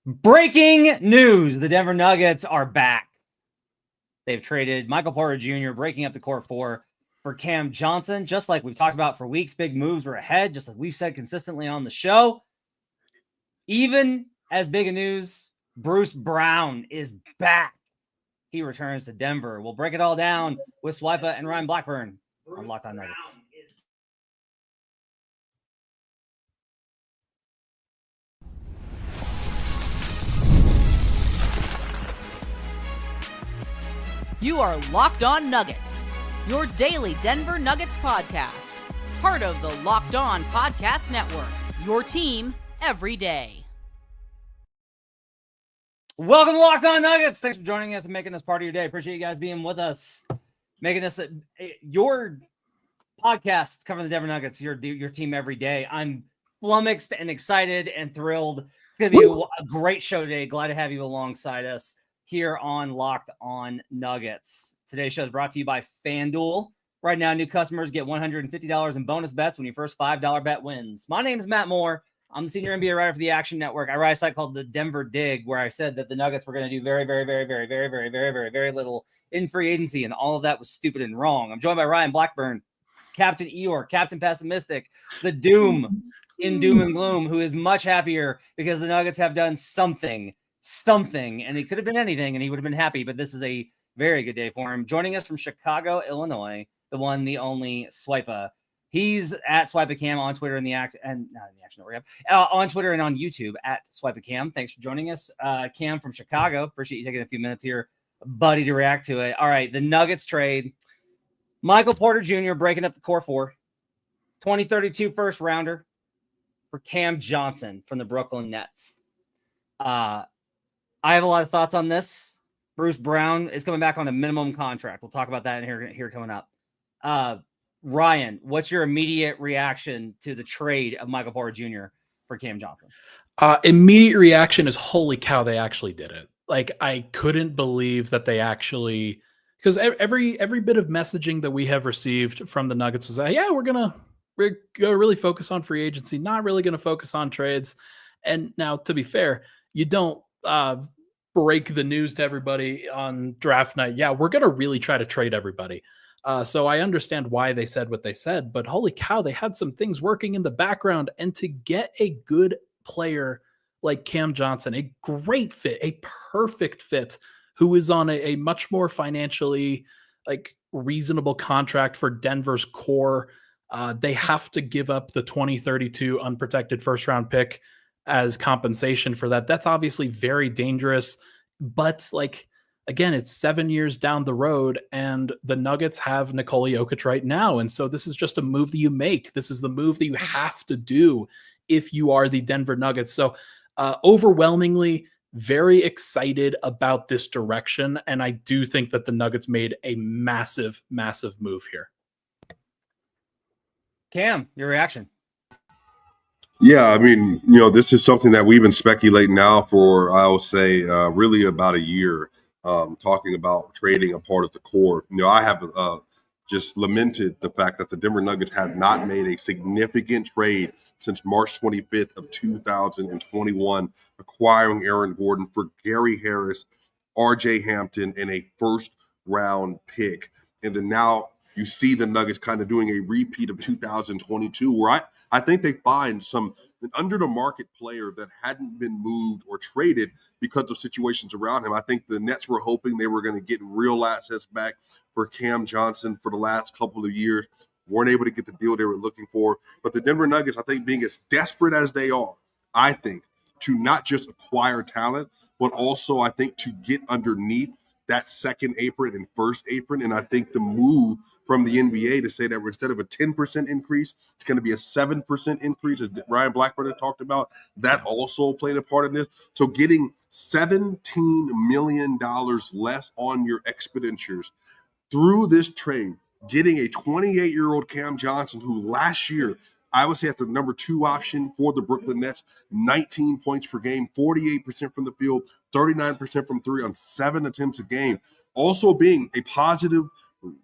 Breaking news. The Denver Nuggets are back. They've traded Michael Porter Jr., breaking up the core four for Cam Johnson. Just like we've talked about for weeks, big moves were ahead, just like we've said consistently on the show. Even as big a news, Bruce Brown is back. He returns to Denver. We'll break it all down with Swipa and Ryan Blackburn on Locked On Nuggets. You are Locked On Nuggets, your daily Denver Nuggets podcast. Part of the Locked On Podcast Network, your team every day. Welcome to Locked On Nuggets. Thanks for joining us and making this part of your day. Appreciate you guys being with us, making this your podcast covering the Denver Nuggets, your team every day. I'm flummoxed and excited and thrilled. It's going to be a great show today. Glad to have you alongside us here on Locked On Nuggets. Today's show is brought to you by FanDuel. Right now, new customers get $150 in bonus bets when your first $5 bet wins. My name is Matt Moore. I'm the senior NBA writer for the Action Network. I write a site called the Denver Dig, where I said that the Nuggets were going to do very little in free agency, and all of that was stupid and wrong. I'm joined by Ryan Blackburn, Captain Eeyore, Captain Pessimistic, the Doom in Doom and Gloom, who is much happier because the Nuggets have done something, and it could have been anything, and he would have been happy, but this is a very good day for him. Joining us from Chicago, Illinois, the one, the only Swipa. He's at SwipaCam on Twitter and on Twitter and on YouTube at SwipaCam. Thanks for joining us, Cam from Chicago. Appreciate you taking a few minutes here, buddy, to react to it. All right, the Nuggets trade Michael Porter Jr. breaking up the core four, 2032 first rounder for Cam Johnson from the Brooklyn Nets. I have a lot of thoughts on this. Bruce Brown is coming back on a minimum contract. We'll talk about that in here coming up. Ryan, what's your immediate reaction to the trade of Michael Porter Jr. for Cam Johnson? Immediate reaction is, holy cow, they actually did it. Like, I couldn't believe that they actually, because every bit of messaging that we have received from the Nuggets was, yeah, we're gonna really focus on free agency, not really gonna focus on trades. And now, to be fair, you don't break the news to everybody on draft night. Yeah, we're gonna really try to trade everybody. So I understand why they said what they said, but holy cow, they had some things working in the background. And to get a good player like Cam Johnson, a great fit, a perfect fit, who is on a much more financially reasonable contract for Denver's core, they have to give up the 2032 unprotected first round pick as compensation for that. That's obviously very dangerous, but again, it's 7 years down the road, and the Nuggets have Nikola Jokic right now. And so this is just a move that you make. This is the move that you have to do if you are the Denver Nuggets. So overwhelmingly, very excited about this direction. And I do think that the Nuggets made a massive, massive move here. Cam, your reaction? Yeah, I mean, this is something that we've been speculating now for, I will say, really about a year. Talking about trading a part of the core. I have just lamented the fact that the Denver Nuggets have not made a significant trade since March 25th of 2021, acquiring Aaron Gordon for Gary Harris, RJ Hampton, and a first-round pick. And then now you see the Nuggets kind of doing a repeat of 2022, where I think they find an under-the-market player that hadn't been moved or traded because of situations around him. I think the Nets were hoping they were going to get real assets back for Cam Johnson for the last couple of years. Weren't able to get the deal they were looking for. But the Denver Nuggets, I think, being as desperate as they are, I think, to not just acquire talent, but also, I think, to get underneath that second apron and first apron. And I think the move from the NBA to say that instead of a 10% increase, it's going to be a 7% increase, as Ryan Blackburn talked about, that also played a part in this. So getting $17 million less on your expenditures through this trade, getting a 28-year-old Cam Johnson, who last year, I would say at the number 2 option for the Brooklyn Nets, 19 points per game, 48% from the field, 39% from three on 7 attempts a game. Also being a positive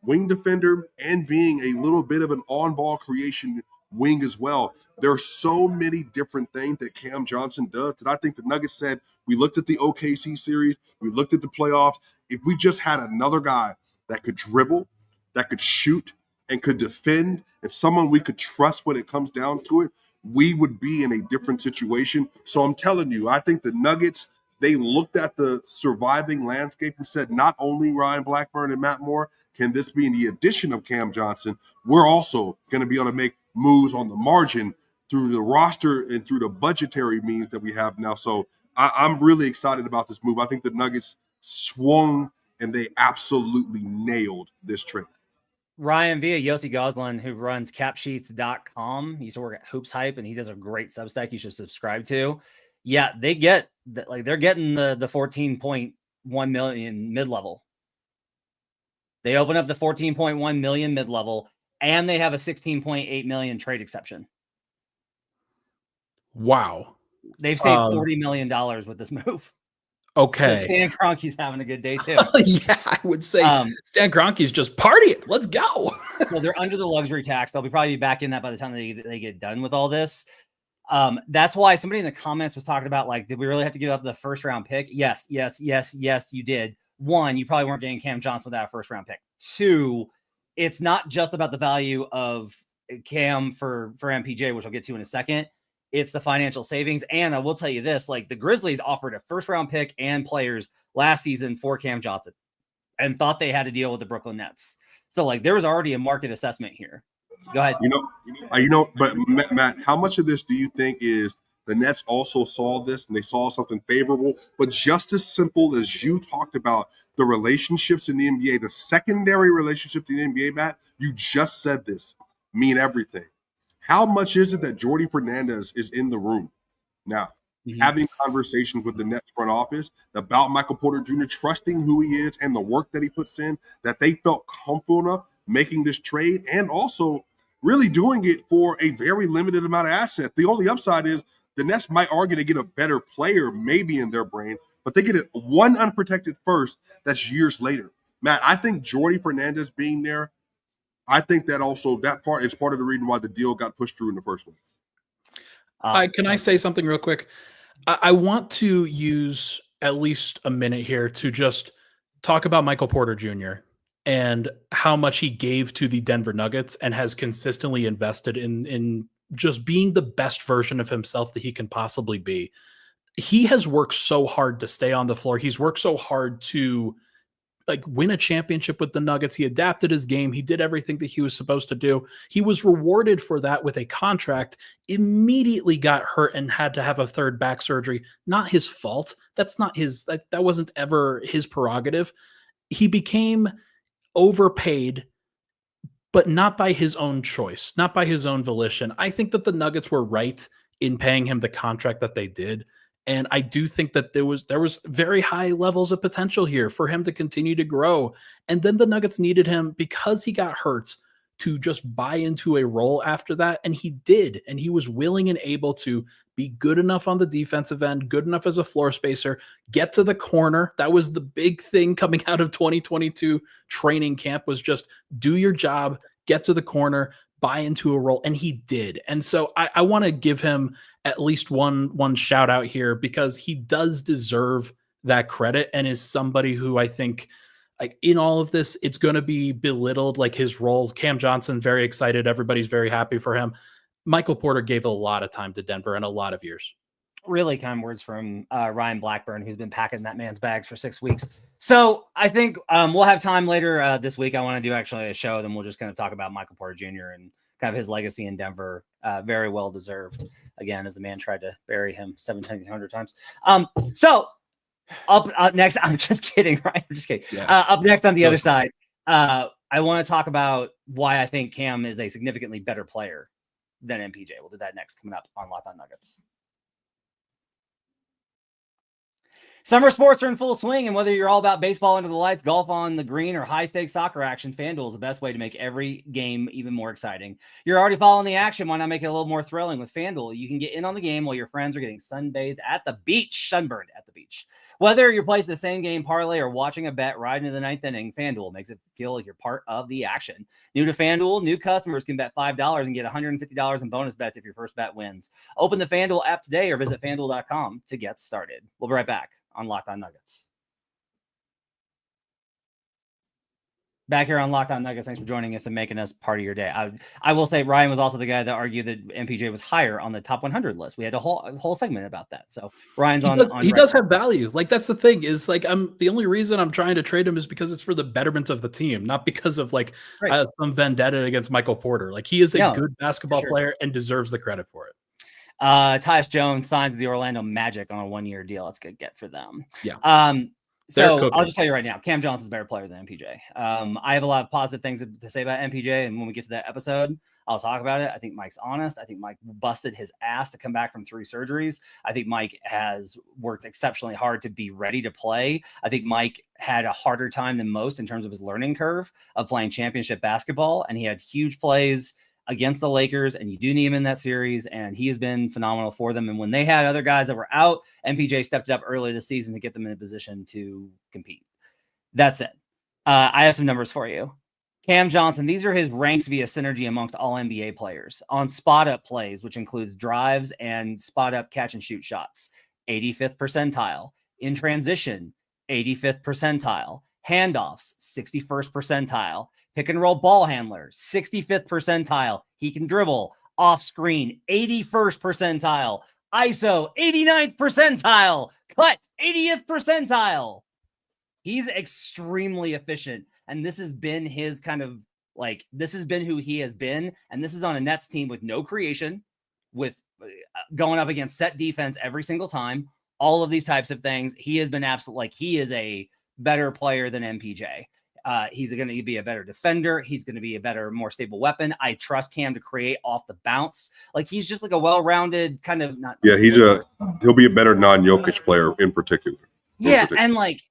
wing defender and being a little bit of an on-ball creation wing as well. There are so many different things that Cam Johnson does that I think the Nuggets said, we looked at the OKC series, we looked at the playoffs. If we just had another guy that could dribble, that could shoot, and could defend, and someone we could trust when it comes down to it, we would be in a different situation. So I'm telling you, I think the Nuggets, they looked at the surviving landscape and said, not only Ryan Blackburn and Matt Moore can this be in the addition of Cam Johnson, we're also going to be able to make moves on the margin through the roster and through the budgetary means that we have now. So I'm really excited about this move. I think the Nuggets swung and they absolutely nailed this trade. Ryan, via Yossi Goslin, who runs capsheets.com. He used to work at Hoops Hype, and he does a great Substack you should subscribe to. Yeah, they get they're getting the 14.1 million mid-level. They open up the 14.1 million mid-level, and they have a 16.8 million trade exception. Wow. They've saved $40 million with this move. Okay. So Stan Kroenke's having a good day too. Yeah, I would say Stan Kroenke's just partying. Let's go. Well, they're under the luxury tax. They'll probably be back in that by the time they get done with all this. That's why somebody in the comments was talking about, like, did we really have to give up the first round pick? Yes, you did. One, you probably weren't getting Cam Johnson without a first round pick. Two, it's not just about the value of Cam for MPJ, which I'll get to in a second. It's the financial savings. And I will tell you this, like, the Grizzlies offered a first round pick and players last season for Cam Johnson and thought they had to deal with the Brooklyn Nets. So, like, there was already a market assessment here. Go ahead. But Matt, how much of this do you think is the Nets also saw this and they saw something favorable? But just as simple as you talked about the relationships in the NBA, the secondary relationships in the NBA, Matt, you just said this mean everything. How much is it that Jordi Fernandez is in the room now, having conversations with the Nets front office about Michael Porter Jr., trusting who he is and the work that he puts in, that they felt comfortable enough making this trade and also really doing it for a very limited amount of assets? The only upside is the Nets might argue to get a better player maybe in their brain, but they get it one unprotected first that's years later. Matt, I think Jordi Fernandez being there, I think that also that part is part of the reason why the deal got pushed through in the first place. Can I say something real quick? I want to use at least a minute here to just talk about Michael Porter Jr. and how much he gave to the Denver Nuggets and has consistently invested in just being the best version of himself that he can possibly be. He has worked so hard to stay on the floor. He's worked so hard to win a championship with the Nuggets. He adapted his game. He did everything that he was supposed to do. He was rewarded for that with a contract, immediately got hurt and had to have a third back surgery. Not his fault. That's not his, that wasn't ever his prerogative. He became overpaid, but not by his own choice, not by his own volition. I think that the Nuggets were right in paying him the contract that they did. And I do think that there was very high levels of potential here for him to continue to grow. And then the Nuggets needed him because he got hurt to just buy into a role after that. And he did. And he was willing and able to be good enough on the defensive end, good enough as a floor spacer, get to the corner. That was the big thing coming out of 2022 training camp, was just do your job, get to the corner, buy into a role. And he did. And so I want to give him at least one shout out here, because he does deserve that credit and is somebody who I think, like, in all of this, it's going to be belittled, like his role. Cam Johnson, very excited. Everybody's very happy for him. Michael Porter gave a lot of time to Denver and a lot of years. Really kind words from Ryan Blackburn, who's been packing that man's bags for 6 weeks. So I think we'll have time later this week. I want to do actually a show. Then we'll just kind of talk about Michael Porter Jr. and kind of his legacy in Denver. Very well deserved. Again, as the man tried to bury him 1,700 times. So up next, I'm just kidding, right? I'm just kidding. Yeah. Up next on the other side, I want to talk about why I think Cam is a significantly better player than MPJ. We'll do that next, coming up on Locked On Nuggets. Summer sports are in full swing, and whether you're all about baseball under the lights, golf on the green, or high-stakes soccer action, FanDuel is the best way to make every game even more exciting. You're already following the action. Why not make it a little more thrilling with FanDuel? You can get in on the game while your friends are getting sunburned at the beach. reach. Whether you're placing the same game parlay or watching a bet right into the ninth inning, FanDuel makes it feel like you're part of the action. New to FanDuel, new customers can bet $5 and get $150 in bonus bets if your first bet wins. Open the FanDuel app today or visit FanDuel.com to get started. We'll be right back on Locked On Nuggets. Back here on Locked On Nuggets, thanks for joining us and making us part of your day. I will say Ryan was also the guy that argued that MPJ was higher on the top 100 list. We had a whole segment about that. So Ryan's he does have value. Like, that's the thing is, like, the only reason I'm trying to trade him is because it's for the betterment of the team, not because of like some vendetta against Michael Porter. Like, he is a good basketball player and deserves the credit for it. Tyus Jones signs with the Orlando Magic on a 1-year deal. That's a good get for them. Yeah. So I'll just tell you right now, Cam Johnson's a better player than MPJ. I have a lot of positive things to say about MPJ, and when we get to that episode, I'll talk about it. I think Mike's honest. I think Mike busted his ass to come back from 3 surgeries. I think Mike has worked exceptionally hard to be ready to play. I think Mike had a harder time than most in terms of his learning curve of playing championship basketball, and he had huge plays against the Lakers, and you do need him in that series, and he has been phenomenal for them. And when they had other guys that were out, MPJ stepped up early this season to get them in a position to compete. That's it. I have some numbers for you. Cam Johnson, these are his ranks via synergy amongst all NBA players. On spot-up plays, which includes drives and spot-up catch-and-shoot shots, 85th percentile. In transition, 85th percentile. Handoffs, 61st percentile. Pick and roll ball handler, 65th percentile. He can dribble off screen, 81st percentile. ISO, 89th percentile. Cut, 80th percentile. He's extremely efficient. And this has been his kind of like, this has been who he has been. And this is on a Nets team with no creation, with going up against set defense every single time. All of these types of things. He has been he is a better player than MPJ. He's going to be a better defender. He's going to be a better, more stable weapon. I trust Cam to create off the bounce. Like, he's just like a well-rounded kind of not. Yeah, he'll be a better non-Jokic player in particular. And like,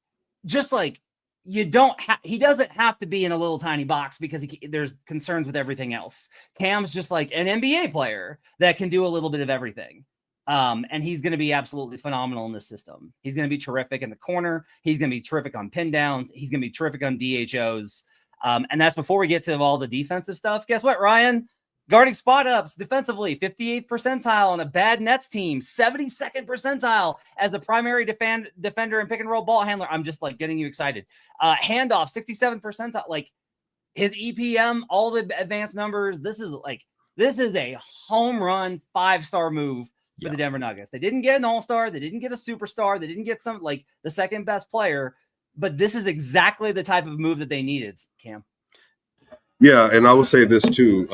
just like he doesn't have to be in a little tiny box because there's concerns with everything else. Cam's just like an NBA player that can do a little bit of everything. And he's going to be absolutely phenomenal in this system. He's going to be terrific in the corner. He's going to be terrific on pin downs. He's going to be terrific on DHOs. And that's before we get to all the defensive stuff. Guess what, Ryan? Guarding spot ups defensively, 58th percentile on a bad Nets team, 72nd percentile as the primary defender and pick and roll ball handler. I'm just like getting you excited. Handoff, 67th percentile. Like, his EPM, all the advanced numbers. This is a home run 5-star move for the Denver Nuggets. They didn't get an all-star. They didn't get a superstar. They didn't get some like the second best player, but this is exactly the type of move that they needed, Cam. Yeah. And I will say this too.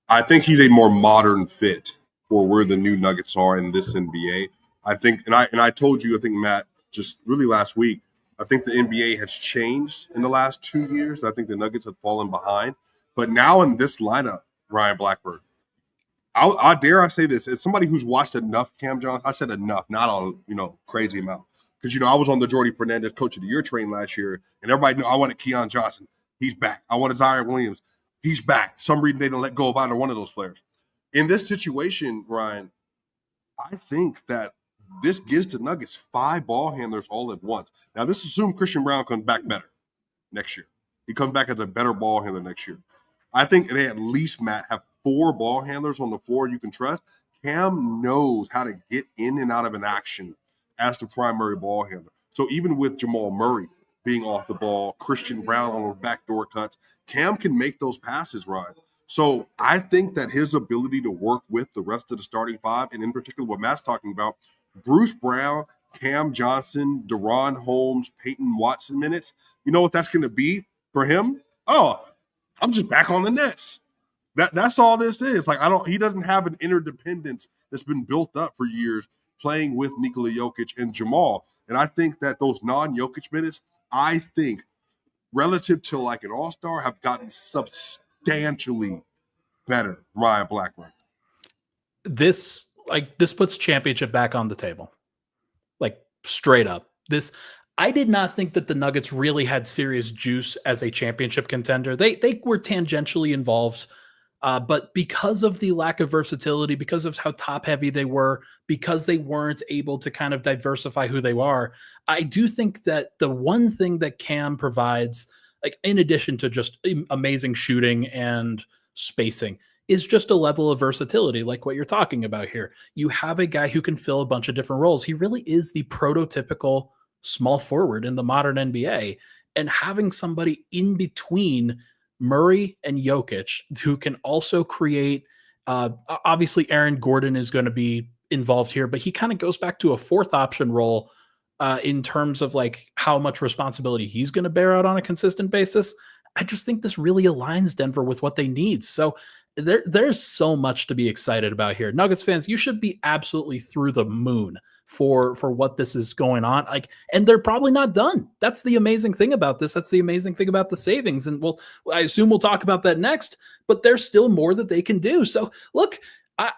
I think he's a more modern fit for where the new Nuggets are in this NBA. I think, and I told you, I think, Matt, just really last week, I think the NBA has changed in the last 2 years. I think the Nuggets have fallen behind, but now in this lineup, Ryan Blackburn, I dare I say this, as somebody who's watched enough Cam Johnson, I said enough, not on, crazy amount. Because, I was on the Jordy Fernandez Coach of the Year train last year, and everybody knew I wanted Keon Johnson. He's back. I wanted Zion Williams. He's back. Some reason they didn't let go of either one of those players. In this situation, Ryan, I think that this gives the Nuggets 5 ball handlers all at once. Now, this assumes Christian Brown comes back better next year. He comes back as a better ball handler next year. I think they at least, Matt, have 4 ball handlers on the floor you can trust. Cam knows how to get in and out of an action as the primary ball handler. So even with Jamal Murray being off the ball, Christian Brown on the backdoor cuts, Cam can make those passes, Ryan. So I think that his ability to work with the rest of the starting 5, and in particular what Matt's talking about, Bruce Brown, Cam Johnson, Deron Holmes, Peyton Watson minutes, you know what that's going to be for him? Oh, I'm just back on the Nets. That's all this is. Like, he doesn't have an interdependence that's been built up for years playing with Nikola Jokic and Jamal. And I think that those non-Jokic minutes, I think, relative to like an all-star, have gotten substantially better, Ryan Blackburn. This puts championship back on the table. Like, straight up. I did not think that the Nuggets really had serious juice as a championship contender. They were tangentially involved But because of the lack of versatility, because of how top heavy they were, because they weren't able to kind of diversify who they are, I do think that the one thing that Cam provides, like in addition to just amazing shooting and spacing, is just a level of versatility, like what you're talking about here. You have a guy who can fill a bunch of different roles. He really is the prototypical small forward in the modern NBA. And having somebody in between Murray and Jokic who can also create, obviously Aaron Gordon is going to be involved here, but he kind of goes back to a fourth option role in terms of like how much responsibility he's going to bear out on a consistent basis. I just think this really aligns Denver with what they need. So there's so much to be excited about here. Nuggets fans, you should be absolutely through the moon for what this is going on. Like, and they're probably not done. That's the amazing thing about this. That's the amazing thing about the savings. And I assume we'll talk about that next, but there's still more that they can do. So look,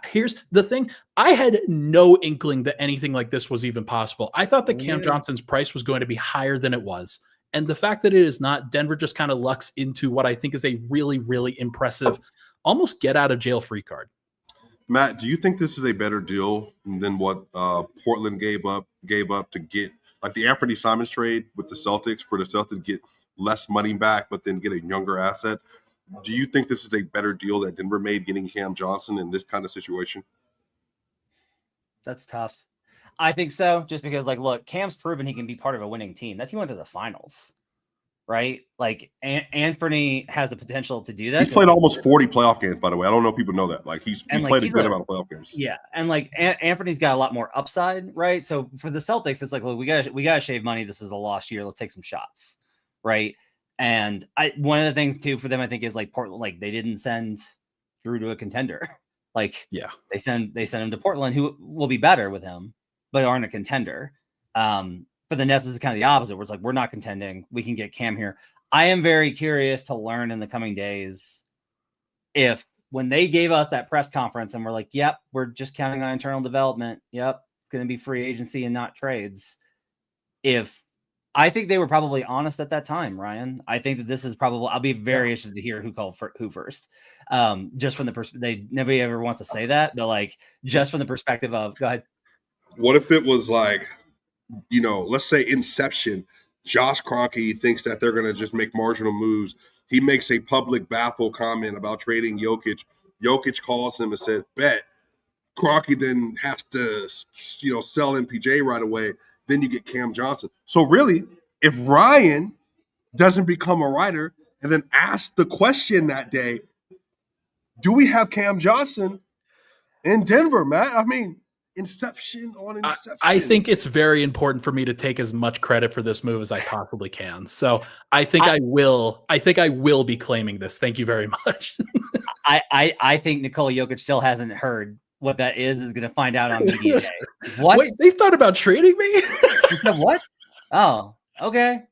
here's the thing. I had no inkling that anything like this was even possible. I thought that Cam Johnson's price was going to be higher than it was. And the fact that it is not, Denver just kind of lucks into what I think is a really, really impressive, almost get out of jail free card. Matt, do you think this is a better deal than what Portland gave up to get, like the Anthony Simons trade with the Celtics, for the Celtics to get less money back, but then get a younger asset? Do you think this is a better deal that Denver made getting Cam Johnson in this kind of situation? That's tough. I think so, just because, like, look, Cam's proven he can be part of a winning team. That team went to the finals, right? Like, Anthony has the potential to do that. He's played almost 40 playoff games, by the way. I don't know if people know that. Like, he's played a good amount of playoff games. Yeah, and like Anthony's got a lot more upside, right? So for the Celtics, it's like, look, we gotta shave money. This is a lost year. Let's take some shots, right? And one of the things too for them, I think, is like Portland. Like, they didn't send Drew to a contender. Like, yeah, they send him to Portland, who will be better with him, but aren't a contender. But the Nets is kind of the opposite, where it's like, we're not contending. We can get Cam here. I am very curious to learn in the coming days if, when they gave us that press conference and we're like, yep, we're just counting on internal development. Yep, it's going to be free agency and not trades. I think they were probably honest at that time, Ryan. I think that this is probably, I'll be very interested to hear who called who first. Just from the nobody ever wants to say that, but like, just from the perspective of, go ahead. What if it was like, let's say Inception, Josh Kroenke thinks that they're going to just make marginal moves. He makes a public baffled comment about trading Jokic. Jokic calls him and says, bet. Kroenke then has to, sell MPJ right away. Then you get Cam Johnson. So really, if Ryan doesn't become a writer and then ask the question that day, do we have Cam Johnson in Denver, Matt? I mean, Inception on Inception. I think it's very important for me to take as much credit for this move as I possibly can. So I think I will be claiming this. Thank you very much. I think Nikola Jokic still hasn't heard what that is going to find out on media day. What? Wait, they thought about trading me? What? Oh, okay.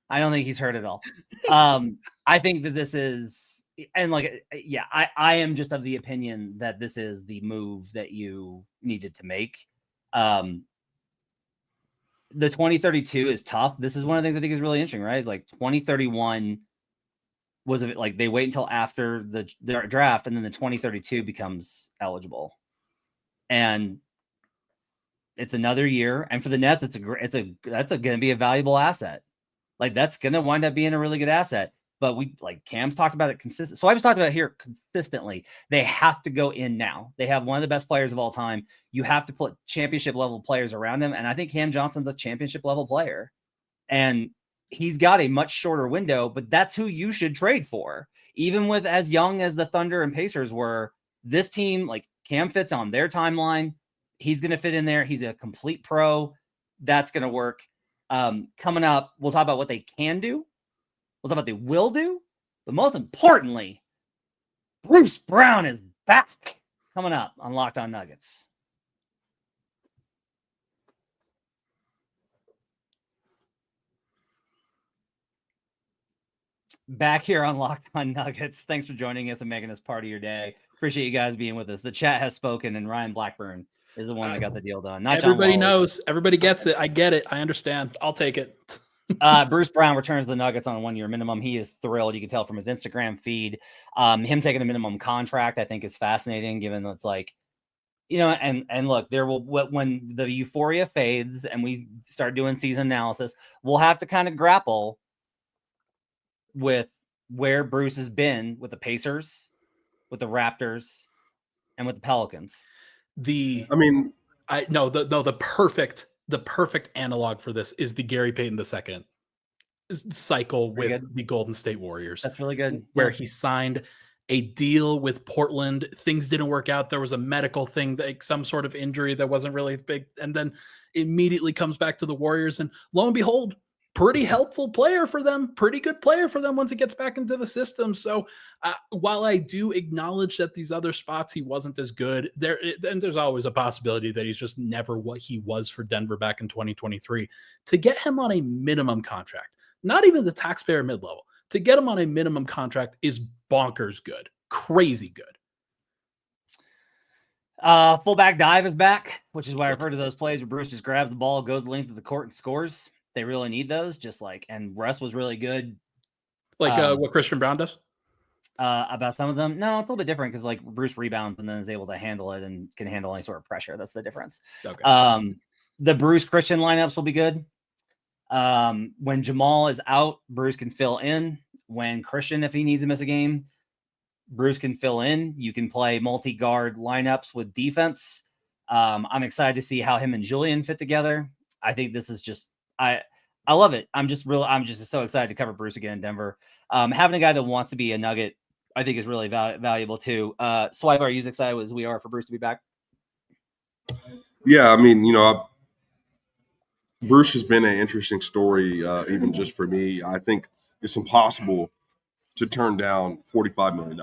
I don't think he's heard it all. I think that this is, and like, yeah, I am just of the opinion that this is the move that you needed to make. The 2032 is tough. This is one of the things I think is really interesting, right? It's like 2031 was like, they wait until after the draft, and then the 2032 becomes eligible. And it's another year. And for the Nets, that's going to be a valuable asset. Like, that's going to wind up being a really good asset. But Cam's talked about it consistent. So I've just talked about it here consistently. They have to go in now. They have one of the best players of all time. You have to put championship level players around him. And I think Cam Johnson's a championship level player. And he's got a much shorter window, but that's who you should trade for. Even with as young as the Thunder and Pacers were, this team, like, Cam fits on their timeline. He's going to fit in there. He's a complete pro. That's going to work. Coming up, we'll talk about what they can do. We'll talk about what they will do. But most importantly, Bruce Brown is back. Coming up on Locked On Nuggets. Back here on Locked On Nuggets. Thanks for joining us and making us part of your day. Appreciate you guys being with us. The chat has spoken, and Ryan Blackburn is the one that got the deal done. Not everybody knows. Everybody gets it. I get it. I understand. I'll take it. Bruce Brown returns to the Nuggets on a 1-year minimum. He is thrilled. You can tell from his Instagram feed. Him taking the minimum contract, I think, is fascinating, given that it's like, and look, there will, when the euphoria fades and we start doing season analysis, we'll have to kind of grapple with where Bruce has been with the Pacers, with the Raptors, and with the Pelicans. The perfect analog for this is the Gary Payton II cycle with the Golden State Warriors. That's really good. Where he signed a deal with Portland. Things didn't work out. There was a medical thing, like some sort of injury that wasn't really big. And then immediately comes back to the Warriors. And lo and behold, pretty helpful player for them, pretty good player for them once he gets back into the system. So while I do acknowledge that these other spots he wasn't as good, there's always a possibility that he's just never what he was for Denver back in 2023. To get him on a minimum contract, not even the taxpayer mid-level, to get him on a minimum contract is bonkers good, crazy good. Fullback dive is back, which is why I refer to those plays where Bruce just grabs the ball, goes the length of the court, and scores. They really need those. And Russ was really good. Like what Christian Brown does? About some of them. No, it's a little bit different because like Bruce rebounds and then is able to handle it and can handle any sort of pressure. That's the difference. Okay. The Bruce Christian lineups will be good. When Jamal is out, Bruce can fill in. When Christian, if he needs to miss a game, Bruce can fill in. You can play multi-guard lineups with defense. I'm excited to see how him and Julian fit together. I think this is just, I love it. I'm just so excited to cover Bruce again in Denver. Having a guy that wants to be a Nugget, I think is really valuable too. Swipe, are you as excited as we are for Bruce to be back? Yeah, I mean, Bruce has been an interesting story, even just for me. I think it's impossible to turn down $45 million.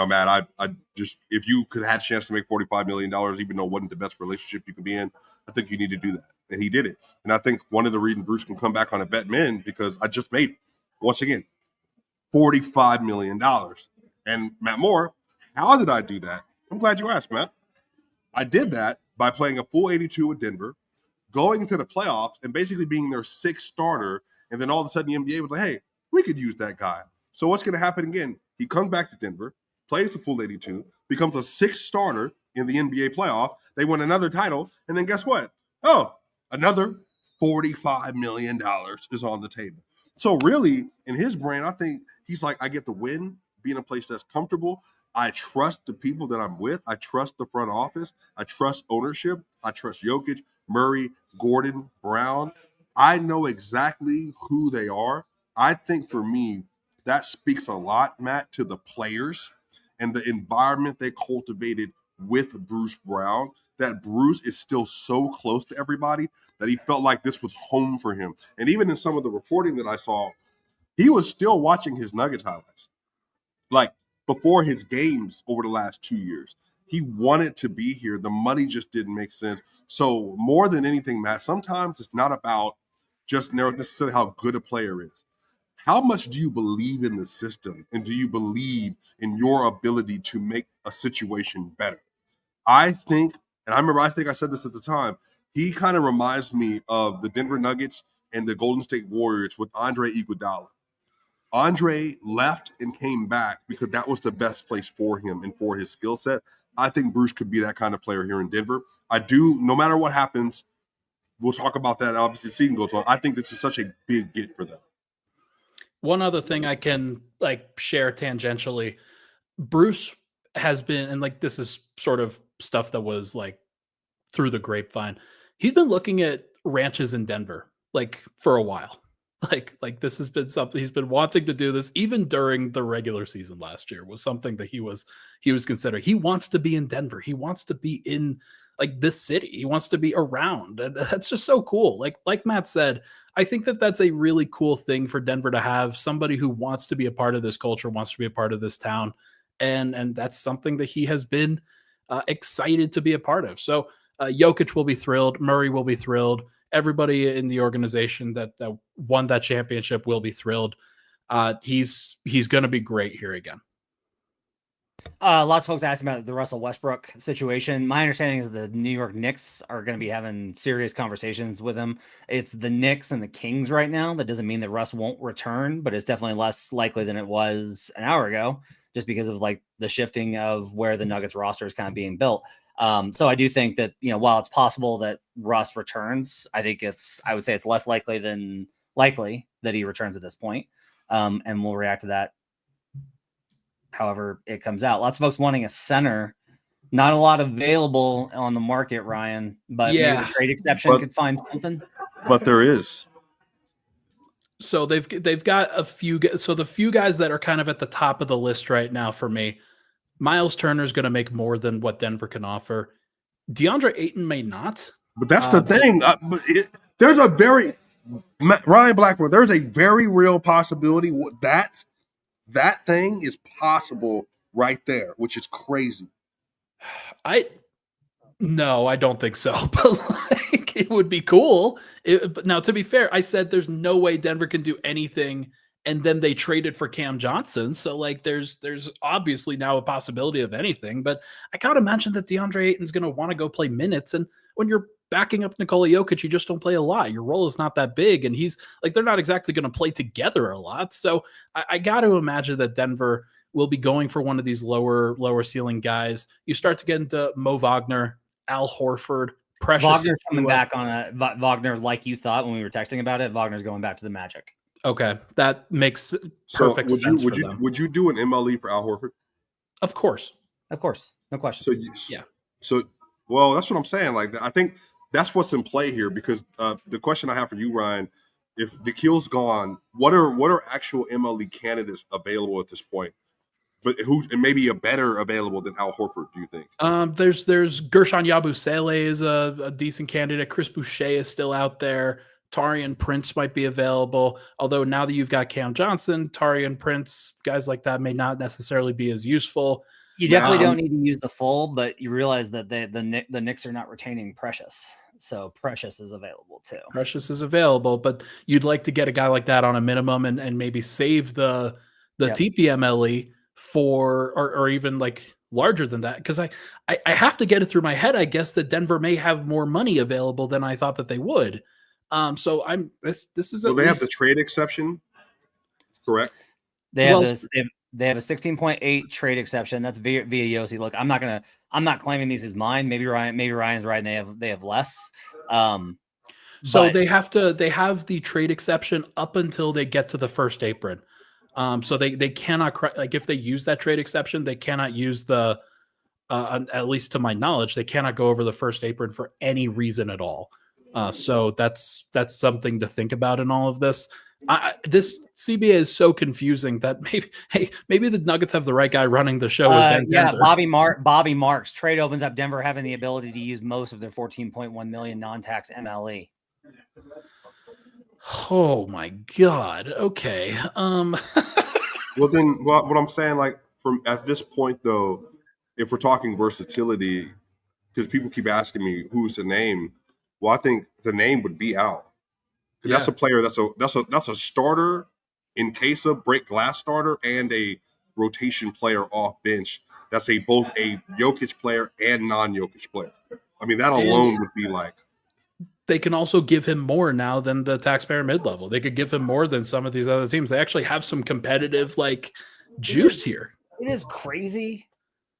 Matt, I just, if you could have a chance to make $45 million, even though it wasn't the best relationship you could be in, I think you need to do that. And he did it. And I think one of the reasons Bruce can come back on a bet men, because I just made it. Once again, $45 million. And Matt Moore, how did I do that? I'm glad you asked, Matt. I did that by playing a full 82 with Denver, going to the playoffs and basically being their sixth starter. And then all of a sudden the NBA was like, hey, we could use that guy. So what's going to happen again? He comes back to Denver, plays the full 82, becomes a sixth starter in the NBA playoff. They win another title. And then guess what? Oh, another $45 million is on the table. So really, in his brain, I think he's like, I get the win, be in a place that's comfortable. I trust the people that I'm with. I trust the front office. I trust ownership. I trust Jokic, Murray, Gordon, Brown. I know exactly who they are. I think for me, that speaks a lot, Matt, to the players and the environment they cultivated with Bruce Brown, that Bruce is still so close to everybody that he felt like this was home for him. And even in some of the reporting that I saw, he was still watching his Nuggets highlights. Like before his games over the last 2 years, he wanted to be here. The money just didn't make sense. So more than anything, Matt, sometimes it's not about just necessarily how good a player is. How much do you believe in the system, and do you believe in your ability to make a situation better? I think, and I think I said this at the time, he kind of reminds me of the Denver Nuggets and the Golden State Warriors with Andre Iguodala. Andre left and came back because that was the best place for him and for his skill set. I think Bruce could be that kind of player here in Denver. I do, no matter what happens, we'll talk about that. Obviously, the season goes on. I think this is such a big get for them. One other thing I can share tangentially, Bruce has been, and this is sort of stuff that was through the grapevine. He's been looking at ranches in Denver for a while. This has been something he's been wanting to do. This even during the regular season last year was something that he was considering. He wants to be in Denver. He wants to be in this city. He wants to be around, and that's just so cool. Like Matt said, I think that that's a really cool thing for Denver to have, somebody who wants to be a part of this culture, wants to be a part of this town, and that's something that he has been excited to be a part of. So Jokic will be thrilled. Murray will be thrilled. Everybody in the organization that won that championship will be thrilled. He's going to be great here again. Lots of folks asking about the Russell Westbrook situation. My understanding is the New York Knicks are going to be having serious conversations with him. It's the Knicks and the Kings right now. That doesn't mean that Russ won't return, but it's definitely less likely than it was an hour ago, just because of like the shifting of where the Nuggets roster is kind of being built. So I do think that, while it's possible that Russ returns, I would say it's less likely than likely that he returns at this point. And we'll react to that however it comes out. Lots of folks wanting a center. Not a lot available on the market, Ryan, but maybe the trade exception could find something. But there is. So they've got a few. So the few guys that are kind of at the top of the list right now for me, Miles Turner is going to make more than what Denver can offer. DeAndre Ayton may not. But that's the thing. There's a very Ryan Blackburn. There's a very real possibility that thing is possible right there, which is crazy. No, I don't think so. But like, it would be cool. But now, to be fair, I said there's no way Denver can do anything, and then they traded for Cam Johnson. So like, there's obviously now a possibility of anything. But I gotta imagine that DeAndre Ayton's going to want to go play minutes, and when you're backing up Nikola Jokic, you just don't play a lot. Your role is not that big, and he's like, they're not exactly going to play together a lot. So I got to imagine that Denver will be going for one of these lower ceiling guys. You start to get into Mo Wagner, Al Horford, Precious. Wagner's coming back on Wagner, like you thought when we were texting about it. Wagner's going back to the Magic. Okay, that makes perfect sense. Would you do an MLE for Al Horford? Of course, no question. So well, that's what I'm saying. Like, I think that's what's in play here, because the question I have for you, Ryan, if Nikhil's gone, what are actual MLE candidates available at this point? But and maybe a better available than Al Horford, do you think? There's Gershon Yabusele is a decent candidate. Chris Boucher is still out there. Taurean Prince might be available. Although now that you've got Cam Johnson, Taurean Prince, guys like that may not necessarily be as useful. You definitely don't need to use the full, but you realize that the Knicks are not retaining Precious. So Precious is available too. Precious is available, but you'd like to get a guy like that on a minimum and maybe save the TPMLE for or even like larger than that, because I have to get it through my head, I guess, that Denver may have more money available than I thought that they would. So this is they have the trade exception, correct? They have a 16.8 trade exception. That's via Yossi. Look, I'm not claiming these as mine. Maybe Ryan's right, and they have less. So they have the trade exception up until they get to the first apron. So they cannot, like, if they use that trade exception, they cannot use the at least to my knowledge, they cannot go over the first apron for any reason at all. So that's something to think about in all of this. This CBA is so confusing that maybe the Nuggets have the right guy running the show. Bobby Marks. Trade opens up Denver having the ability to use most of their $14.1 million non-tax MLE. Oh my God. Okay. Well, then what I'm saying, like, from at this point though, if we're talking versatility, because people keep asking me who's the name. Well, I think the name would be Al. Yeah. That's a player. That's a starter in case of break glass starter and a rotation player off bench. That's both a Jokic player and non-Jokic player. I mean, that alone would be like. They can also give him more now than the taxpayer mid-level. They could give him more than some of these other teams. They actually have some competitive juice here. It is crazy.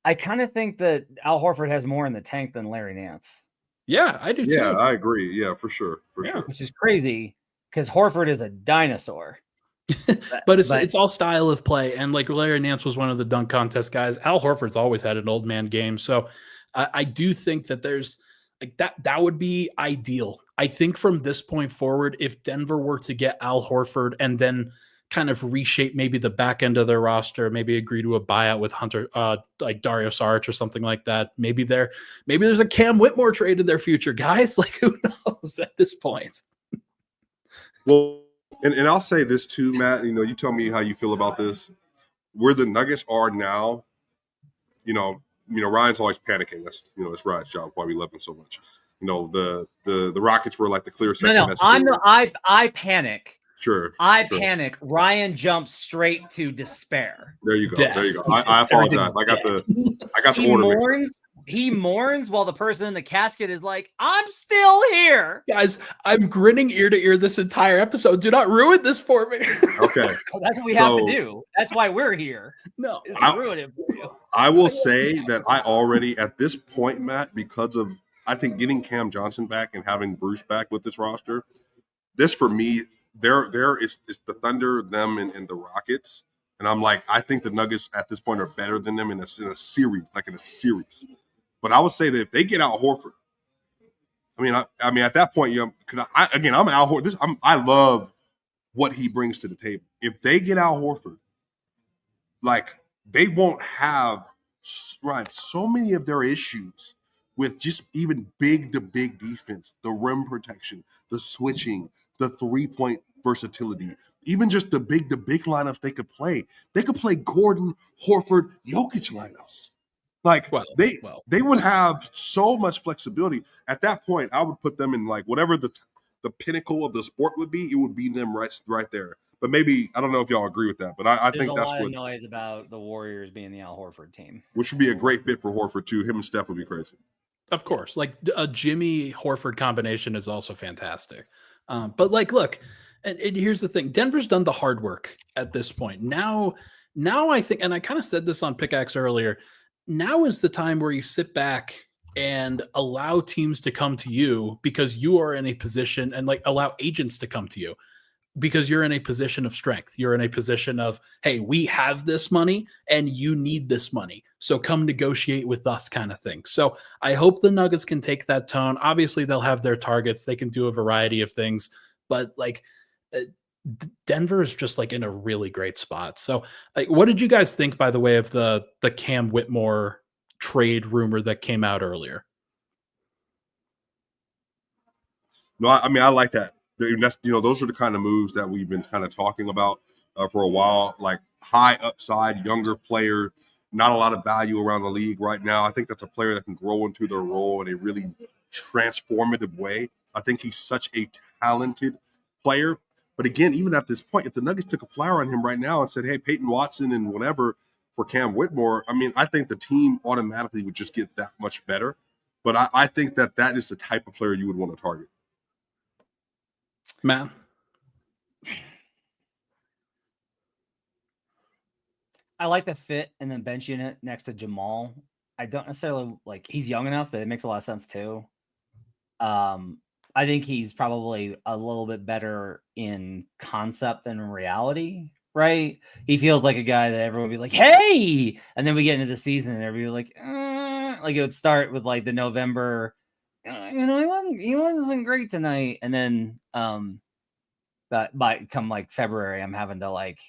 I kind of think that Al Horford has more in the tank than Larry Nance. Yeah, I do too. Yeah, I agree. Yeah, for sure. Which is crazy because Horford is a dinosaur. but it's all style of play. And like Larry Nance was one of the dunk contest guys. Al Horford's always had an old man game. So I do think that there's like that would be ideal. I think from this point forward, if Denver were to get Al Horford and then kind of reshape maybe the back end of their roster, maybe agree to a buyout with Hunter, like Dario Saric or something like that. Maybe there's a Cam Whitmore trade in their future, guys. Like, who knows at this point? Well, and I'll say this too, Matt. You tell me how you feel about this. Where the Nuggets are now, Ryan's always panicking. That's it's Ryan's job. Why we love him so much. The Rockets were like the clear second. I panic Sure. I sure. panic. Ryan jumps straight to despair. There you go. Death. There you go. I apologize. I got the He order mixed up. mourns. He mourns while the person in the casket is like, "I'm still here." Guys, I'm grinning ear to ear this entire episode. Do not ruin this for me. Okay. Well, that's what we have to So- do. That's why we're here. No. Is to ruin it for you. I will say that I already, at this point, Matt, because of, I think, getting Cam Johnson back and having Bruce back with this roster, this for me, there is the Thunder, them, and the Rockets. And I'm like, I think the Nuggets at this point are better than them in a series, like in a series. But I would say that if they get Al Horford, I mean, at that point, I'm Al Horford. I love what he brings to the table. If they get Al Horford, like they won't have so many of their issues with just even big to big defense, the rim protection, the switching, the 3-point versatility, even just the big lineups they could play. They could play Gordon, Horford, Jokic lineups. Like they would have so much flexibility. At that point, I would put them in like whatever the pinnacle of the sport would be. It would be them right there. But maybe I don't know if y'all agree with that. But I think that's a lot what of noise about the Warriors being the Al Horford team, which would be a great fit for Horford too. Him and Steph would be crazy. Of course, like a Jimmy Horford combination is also fantastic. But like, look, and here's the thing: Denver's done the hard work at this point. Now I think, and I kind of said this on Pickaxe earlier. Now is the time where you sit back and allow teams to come to you because you are in a position, and like allow agents to come to you because you're in a position of strength. You're in a position of, hey, we have this money and you need this money. So come negotiate with us, kind of thing. So I hope the Nuggets can take that tone. Obviously, they'll have their targets. They can do a variety of things, but like Denver is just like in a really great spot. So like, what did you guys think, by the way, of the Cam Whitmore trade rumor that came out earlier? No, I mean, I like that. That's, those are the kind of moves that we've been kind of talking about for a while, like high upside, younger player, not a lot of value around the league right now. I think that's a player that can grow into their role in a really transformative way. I think he's such a talented player. But again, even at this point, if the Nuggets took a flyer on him right now and said, hey, Peyton Watson and whatever for Cam Whitmore, I mean, I think the team automatically would just get that much better. But I think that is the type of player you would want to target. Matt? I like the fit and then bench unit next to Jamal. I don't necessarily like, he's young enough that it makes a lot of sense too. I think he's probably a little bit better in concept than in reality, right? He feels like a guy that everyone would be like, hey, and then we get into the season and everybody would be like it would start with like the November, he wasn't great tonight. And then but by come like February, I'm having to like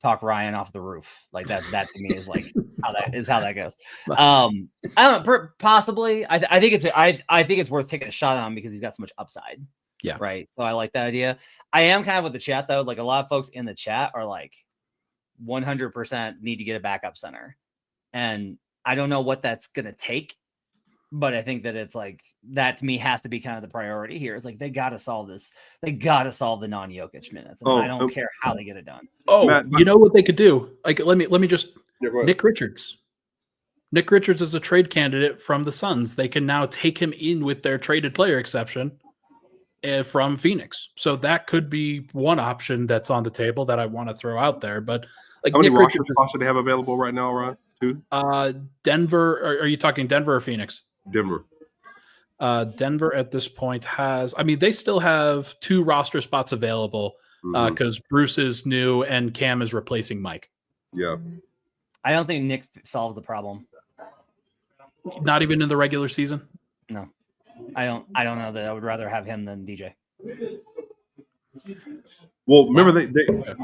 talk Ryan off the roof. Like that to me is like how that goes. I don't know, possibly. I think it's worth taking a shot on him because he's got so much upside. Yeah. Right. So I like that idea. I am kind of with the chat though. Like a lot of folks in the chat are like 100% need to get a backup center. And I don't know what that's gonna take, but I think that it's like that to me has to be kind of the priority here. It's like they got to solve this. They got to solve the non-Jokic minutes. And I don't care how they get it done. Oh, Matt, you know what they could do? Like let me just Nick Richards. Nick Richards is a trade candidate from the Suns. They can now take him in with their traded player exception from Phoenix. So that could be one option that's on the table that I want to throw out there. But like, how many Nick roster Richards, spots do they have available right now, Ron? Two? Denver. Are you talking Denver or Phoenix? Denver. Denver at this point has, they still have 2 roster spots available because Bruce is new and Cam is replacing Mike. Yeah. I don't think Nick solves the problem. Not even in the regular season? No. I don't know that I would rather have him than DJ. Well, remember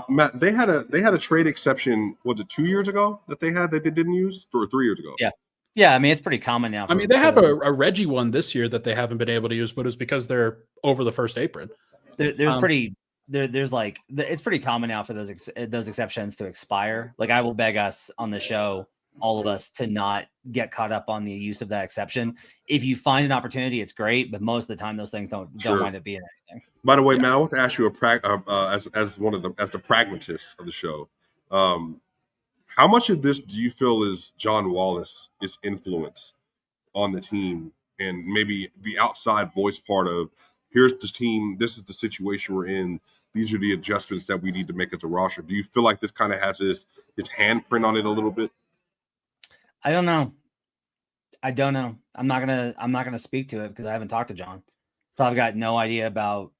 Matt, they had a trade exception, was it 2 years ago that they didn't use, or 3 years ago? Yeah. Yeah, it's pretty common now. They have a Reggie one this year that they haven't been able to use, but it's because they're over the first apron. It's pretty common now for those exceptions to expire. Like I will beg us on the show all of us to not get caught up on the use of that exception. If you find an opportunity, it's great, but most of the time those things don't wind up being anything. By the way, man, I want to ask you as the pragmatist of the show. How much of this do you feel is John Wallace's influence on the team, and maybe the outside voice part of, here's the team, this is the situation we're in, these are the adjustments that we need to make at the roster? Do you feel like this kind of has its handprint on it a little bit? I don't know. I'm not gonna speak to it because I haven't talked to John, so I've got no idea about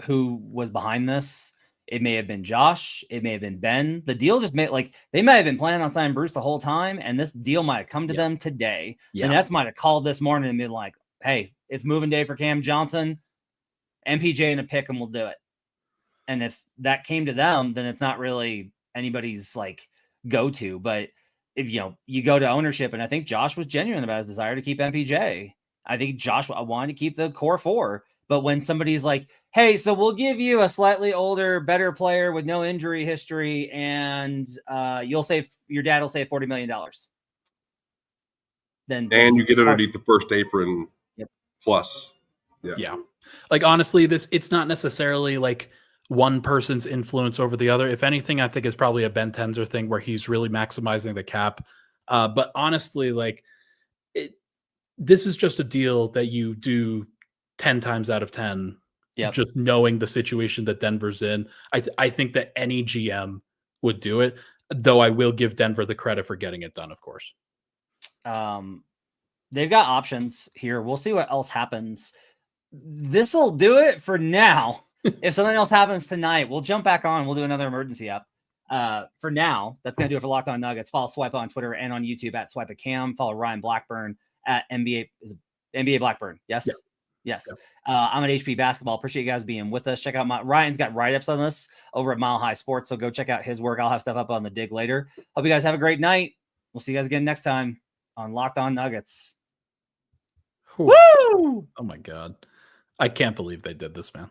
who was behind this. It may have been Josh. It may have been Ben. The deal just they might have been planning on signing Bruce the whole time, and this deal might have come to them today. And that's might have called this morning and been like, "Hey, it's moving day for Cam Johnson, MPJ and a pick, and we'll do it." And if that came to them, then it's not really anybody's go-to. But if you go to ownership, and I think Josh was genuine about his desire to keep MPJ. I think Josh wanted to keep the core four. But when somebody's like, hey, so we'll give you a slightly older, better player with no injury history, and your dad will save $40 million. Then you get underneath the first apron plus. Yeah. Honestly, it's not necessarily one person's influence over the other. If anything, I think it's probably a Ben Tenzer thing where he's really maximizing the cap. But honestly, this is just a deal that you do 10 times out of 10. Just knowing the situation that Denver's in. I think that any GM would do it, though I will give Denver the credit for getting it done, of course. They've got options here. We'll see what else happens. This will do it for now. If something else happens tonight, we'll jump back on. We'll do another emergency up. For now, that's going to do it for Locked On Nuggets. Follow Swipe on Twitter and on YouTube at Swipe a Cam. Follow Ryan Blackburn at NBA Blackburn. Yes. Yeah. Yes. Yeah. I'm at HP Basketball. Appreciate you guys being with us. Check out Ryan's got write-ups on this over at Mile High Sports. So go check out his work. I'll have stuff up on the dig later. Hope you guys have a great night. We'll see you guys again next time on Locked On Nuggets. Woo! Oh my God. I can't believe they did this, man.